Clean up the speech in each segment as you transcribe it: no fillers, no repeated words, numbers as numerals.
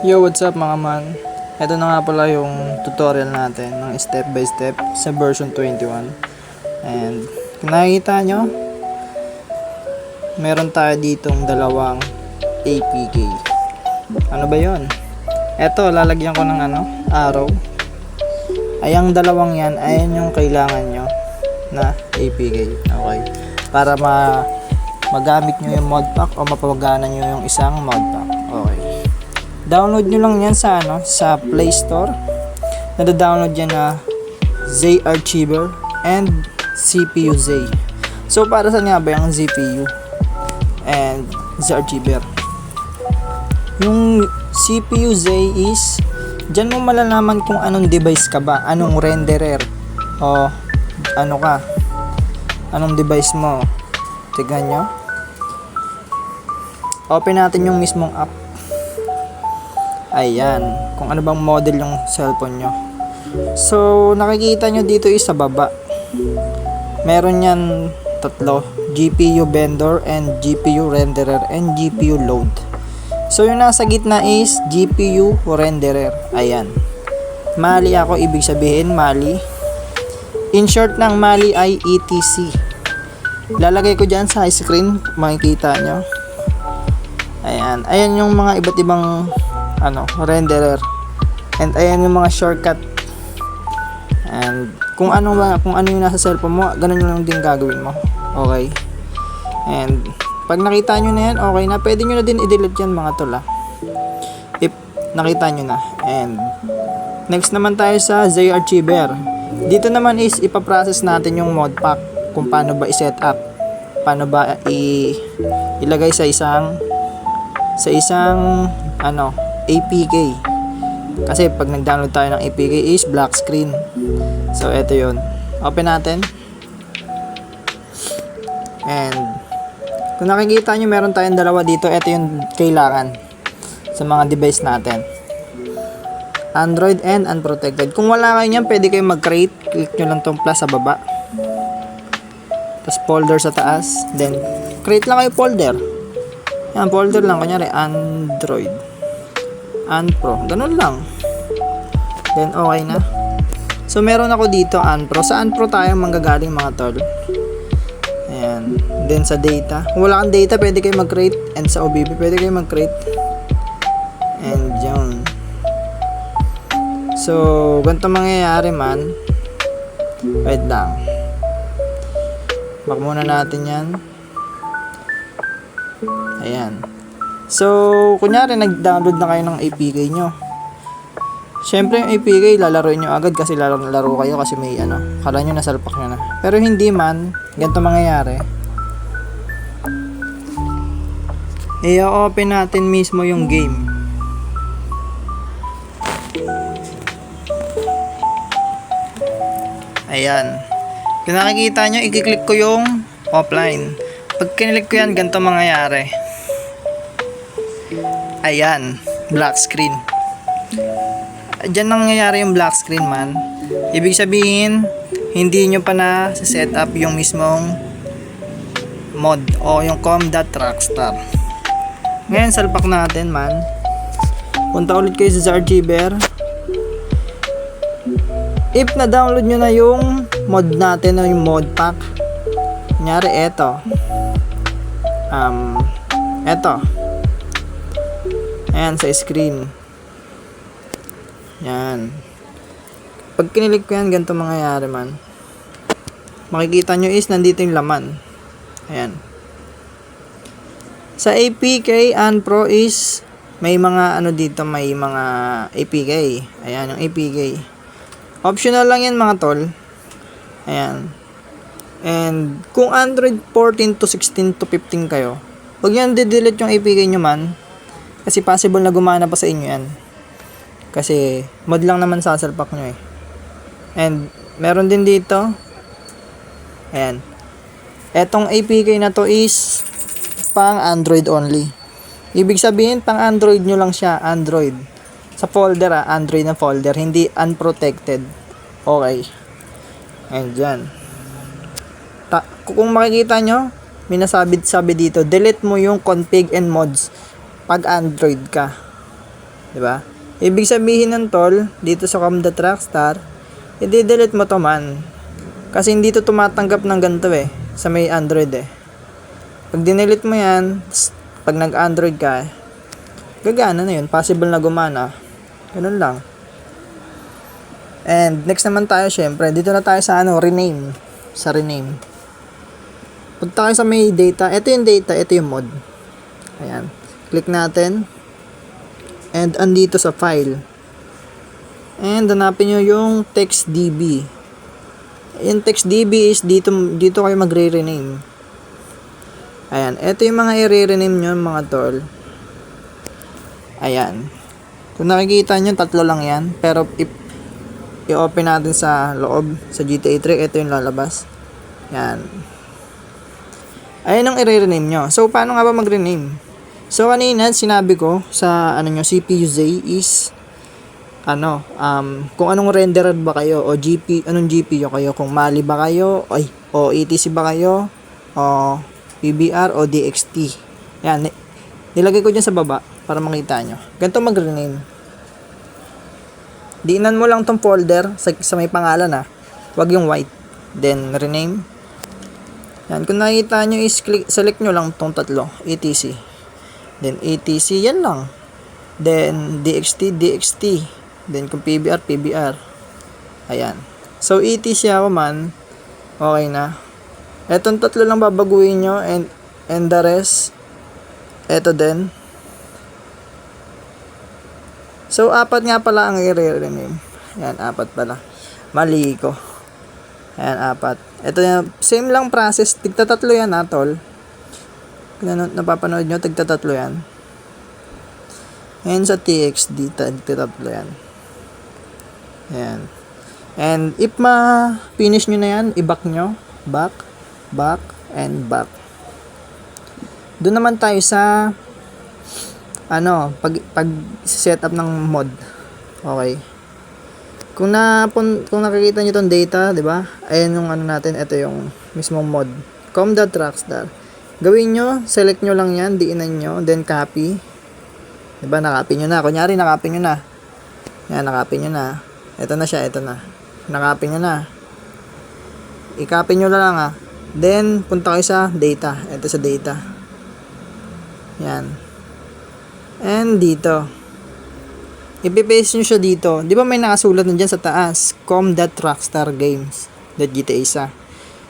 Yo, what's up mga man? Ito na nga pala yung tutorial natin ng step by step sa version 21. And kung nakikita nyo, meron tayo ditong dalawang APK. Ano ba yon? Ito, lalagyan ko ng arrow. Ayang dalawang yan, ayan yung kailangan nyo na APK. Okay. Para magamit nyo yung modpack o mapapagana nyo yung isang modpack. Okay. Download nyo lang yan sa Play Store. Nada-download yan na ZArchiver and CPU Z. So para saan nga ba yung ZPU and ZArchiver? Yung CPU Z is dyan mo malalaman kung anong device ka ba, anong renderer o anong device mo. Tignan nyo. Open natin yung mismong app. Ayan, kung ano bang model yung cellphone nyo. So, nakikita nyo dito is sa baba. Meron yan tatlo. GPU vendor and GPU renderer and GPU load. So, yung nasa gitna is GPU renderer. Ayan. Mali ako, ibig sabihin Mali. In short ng Mali ay ETC. Lalagay ko dyan sa screen, makikita nyo. Ayan. Ayan yung mga iba't ibang renderer. And ayan yung mga shortcut. And kung ano yung nasa cellphone mo, ganun lang din gagawin mo. Okay. And pag nakita nyo na yan, okay na. Pwede nyo na din i-delete yan mga tol. If nakita nyo na. And next naman tayo sa ZArchiver. Dito naman is ipaprocess natin yung modpack. Kung paano ba i-set up. Paano ba ilagay sa isang APK. Kasi pag nag-download tayo ng APK is black screen. So eto yun. Open natin. And kung nakikita nyo, meron tayong dalawa dito. Eto yung kailangan sa mga device natin. Android and unprotected. Kung wala kayo nyan, pwede kayo mag-create. Click nyo lang tong plus sa baba. Tapos folder sa taas. Then create lang kayo folder. Yan, folder lang. Kunyari, Android. Unpro. Ganun lang. Then, okay na. So, meron ako dito, Unpro. Sa Unpro tayo manggagaling mga tol. Ayan. Then, sa data. Kung wala kang data, pwede kayo mag-create. And sa OBB, pwede kayo mag-create. And, yun. So, ganito mangyayari man. Wait lang. Back muna natin yan. Ayan. So, kunyari nag-download na kayo ng APK nyo. Siyempre yung APK lalaroin nyo agad kasi laro kayo kasi may kala nyo nasalpak nyo na. Pero hindi man, ganito mangyayari. I-open natin mismo yung game. Ayan. Kung nakikita nyo, i-click ko yung offline. Pag kinilik ko yan, ganito mangyayari. Ayan, black screen. Diyan nangyayari yung black screen man. Ibig sabihin, hindi nyo pa na set up yung mismong mod o yung com.rockstar. Ngayon, salpak natin man. Punta ulit kayo sa ZArchiver. If na-download nyo na yung mod natin o yung mod pack, kunyari eto. Eto. Ayan, sa screen. Yan. Pag kinilig ko yan, ganito mangyayari man. Makikita nyo is, nandito yung laman. Ayan. Sa APK and Pro is, may mga dito, may mga APK. Ayan, yung APK. Optional lang yan mga tol. Ayan. And, kung Android 14 to 16 to 15 kayo, huwag yan delete yung APK nyo man. Kasi possible na gumana pa sa inyo yan. Kasi mod lang naman sasalpak nyo eh. And meron din dito. Ayan. Etong APK na to is pang Android only. Ibig sabihin pang Android nyo lang siya. Android. Sa folder Android na folder. Hindi unprotected. Okay. And dyan. Kung makikita nyo, may nasabi dito, delete mo yung config and mods pag Android ka. 'di ba? Ibig sabihin ng tol, dito sa Comdat Rockstar, i-delete mo to man. Kasi hindi to tumatanggap ng ganito eh, sa may Android eh. Pag dinelete mo yan, pag nag-Android ka, gagana na yun, possible na gumana. Ganun lang. And next naman tayo syempre, dito na tayo sa rename. Sa rename. Punta tayo sa may data, ito yung data, ito yung mod. Ayan. Click natin. And andito sa file. And hanapin nyo yung TextDB. Yung TextDB is dito kayo magre-rename. Ayan, ito yung mga i-rename nyo mga tol. Ayan. Kung nakikita nyo, 3 lang yan. Pero i-open natin sa loob, sa GTA 3, ito yung lalabas. Ayan. Ayan ang i-rename nyo. So, paano nga ba mag-rename? So, kanina, sinabi ko sa CPU-Z is kung anong renderer ba kayo o anong GPU kayo, kung Mali ba kayo o ETC ba kayo o PBR o DXT. Yan, nilagay ko dyan sa baba para makita nyo. Ganito mag-rename. Diinan mo lang tong folder sa may pangalan wag yung white. Then rename. Yan, kung nakita nyo is select nyo lang tong 3, ETC. Then ETC, yan lang. Then DXT. Then kung PBR. Ayan. So ETC ako man, okay na. Etong 3 lang babaguhin nyo and the rest, eto din. So 4 nga pala ang i-rename. Ayan, 4 pala. Mali ko. Ayan, 4. Ito yung same lang process. Tigta 3 yan tol. Kung napapanood nyo, tigta 3 yan. Ayan sa TXD, tigta 3 yan. Ayan. And if ma-finish nyo na yan, i-back nyo. Back, and back. Doon naman tayo sa pag set up ng mod. Okay. Kung nakikita niyo tong data, 'di ba? Ayan yung natin, ito yung mismong mod. Comdat Rockstar. Gawin nyo, select nyo lang yan, diinan nyo, then copy. 'Di ba? Nakopy nyo na. Kunyari, nakopy nyo na. Yan, nakopy nyo na. Ito na siya, ito na. Nakopy nyo na. I-copy nyo na lang Then, punta kayo sa data. Ito sa data. Yan. And dito. I-paste nyo siya dito. Di ba may nakasulat na dyan sa taas? com.rockstargames.gta.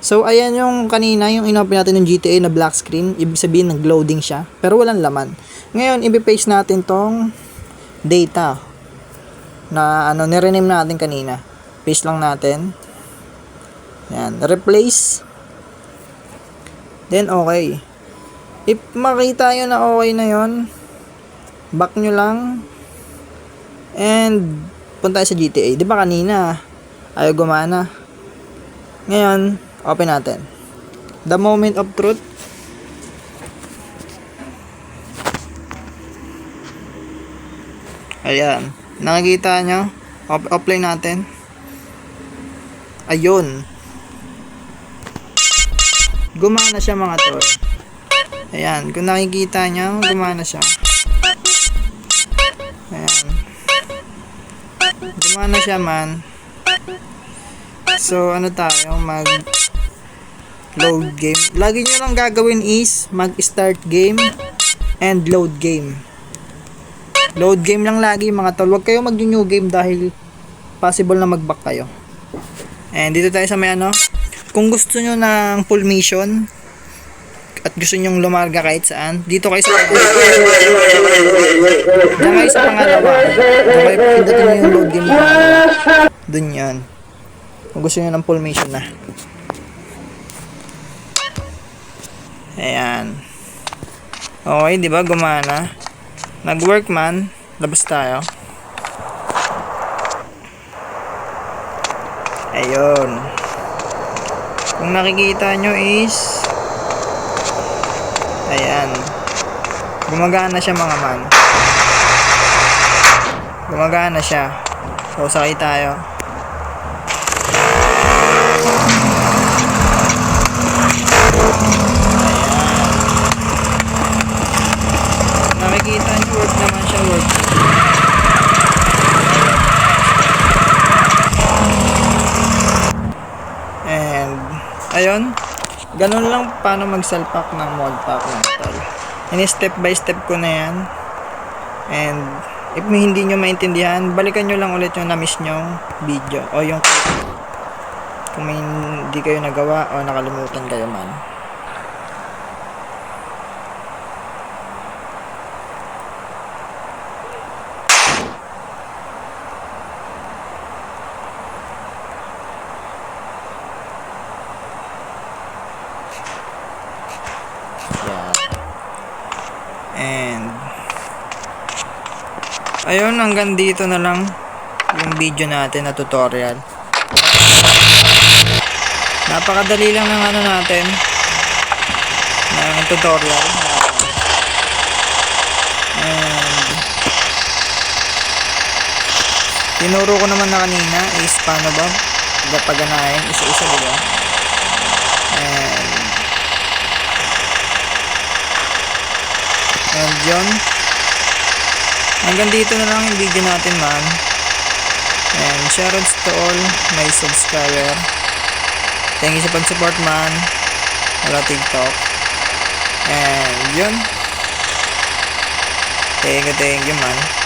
So, ayan yung kanina, yung inopen natin ng GTA na black screen. Ibig sabihin, nag-loading siya. Pero walang laman. Ngayon, i-paste natin tong data na nirename natin kanina. Paste lang natin. Yan. Replace. Then, okay. If makita nyo na okay na yon, back nyo lang. And, punta tayo sa GTA. Di ba kanina, ayaw gumana. Ngayon, open natin. The moment of truth. Ayan. Nakikita nyo? Offline natin. Ayun. Gumana siya mga tol. Ayan. Kung nakikita nyo, gumana siya. Ayan. Gumana siya man. So, tayo? Load game. Lagi nyo lang gagawin is mag-start game and load game. Load game lang lagi mga tol. Huwag kayo mag-new game dahil possible na mag-back kayo. And dito tayo sa may kung gusto nyo ng full mission at gusto nyo lumarga kahit saan, dito kayo sa diyan kayo sa pangalawa. Diyan kayo pindutin nyo yung load game na dun yan. Kung gusto nyo ng full mission na. Ayan. Okay, di ba gumana? Nag-work man. Labas tayo. Ayun. Kung nakikita nyo is ayan. Gumagana siya mga man. Gumagana siya. So, sakay tayo. Nakikita nyo, work naman siya, work. ayun, ganun lang paano mag-salpak ng mod pack ng tol. Step by step ko na yan. And if hindi nyo maintindihan, balikan nyo lang ulit yung na-miss nyong video o yung kung may hindi kayo nagawa o nakalimutan kayo man. And ayun, hanggang dito na lang yung video natin na tutorial. Napakadali lang ng ano natin, ng tutorial. And tinuro ko naman na kanina is paano ba paganahin isa-isa, diba? And yun, hanggang dito na lang yung video natin man. And shoutouts to all my subscriber. Thank you sa pag-support man wala TikTok. And yun, thank you man.